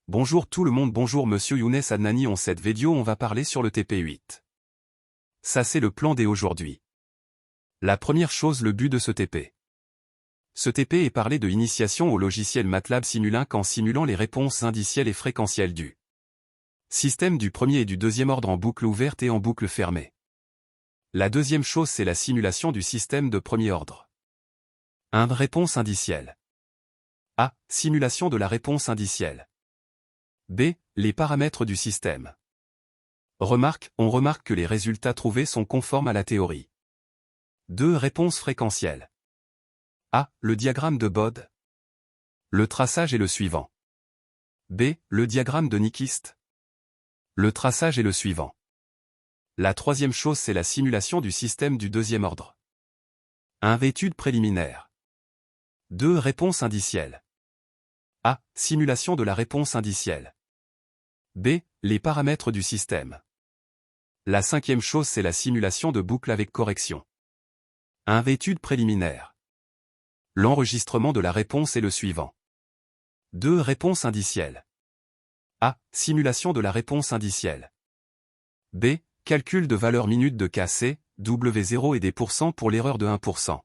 Bonjour tout le monde, bonjour Monsieur Younes Adnani. En cette vidéo on va parler sur le TP8. Ça c'est le plan D aujourd'hui. La première chose, le but de ce TP. Ce TP est parlé de initiation au logiciel MATLAB Simulink en simulant les réponses indicielles et fréquentielles du système du premier et du deuxième ordre en boucle ouverte et en boucle fermée. La deuxième chose, c'est la simulation du système de premier ordre. 1. Réponse indicielle. A. Simulation de la réponse indicielle. B. Les paramètres du système. Remarque, on remarque que les résultats trouvés sont conformes à la théorie. 2. Réponse fréquentielle. A. Le diagramme de Bode. Le traçage est le suivant. B. Le diagramme de Nyquist. Le traçage est le suivant. La troisième chose, c'est la simulation du système du deuxième ordre. 1. Étude préliminaire. 2. Réponse indicielle. A. Simulation de la réponse indicielle. B. Les paramètres du système. La cinquième chose, c'est la simulation de boucle avec correction. 1. Étude préliminaire. L'enregistrement de la réponse est le suivant. 2. Réponse indicielle. A. Simulation de la réponse indicielle. B. Calcul de valeur minute de KC, W0 et des pourcents pour l'erreur de 1%.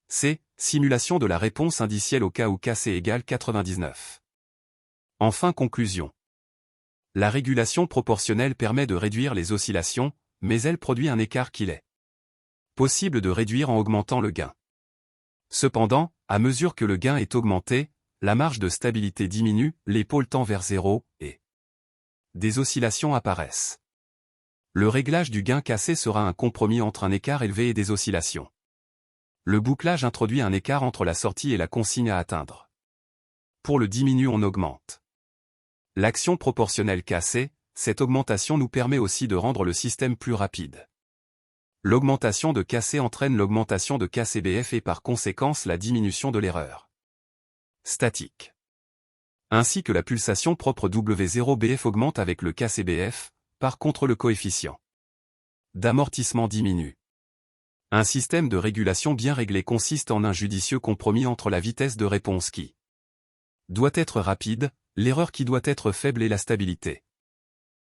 C. Simulation de la réponse indicielle au cas où KC égale 99. Enfin, conclusion. La régulation proportionnelle permet de réduire les oscillations, mais elle produit un écart qu'il est possible de réduire en augmentant le gain. Cependant, à mesure que le gain est augmenté, la marge de stabilité diminue, l'épaule tend vers 0, et des oscillations apparaissent. Le réglage du gain KC sera un compromis entre un écart élevé et des oscillations. Le bouclage introduit un écart entre la sortie et la consigne à atteindre. Pour le diminuer, on augmente l'action proportionnelle KC. Cette augmentation nous permet aussi de rendre le système plus rapide. L'augmentation de KC entraîne l'augmentation de KCBF et par conséquence la diminution de l'erreur statique. Ainsi que la pulsation propre W0BF augmente avec le KCBF, par contre le coefficient d'amortissement diminue. Un système de régulation bien réglé consiste en un judicieux compromis entre la vitesse de réponse qui doit être rapide, l'erreur qui doit être faible et la stabilité.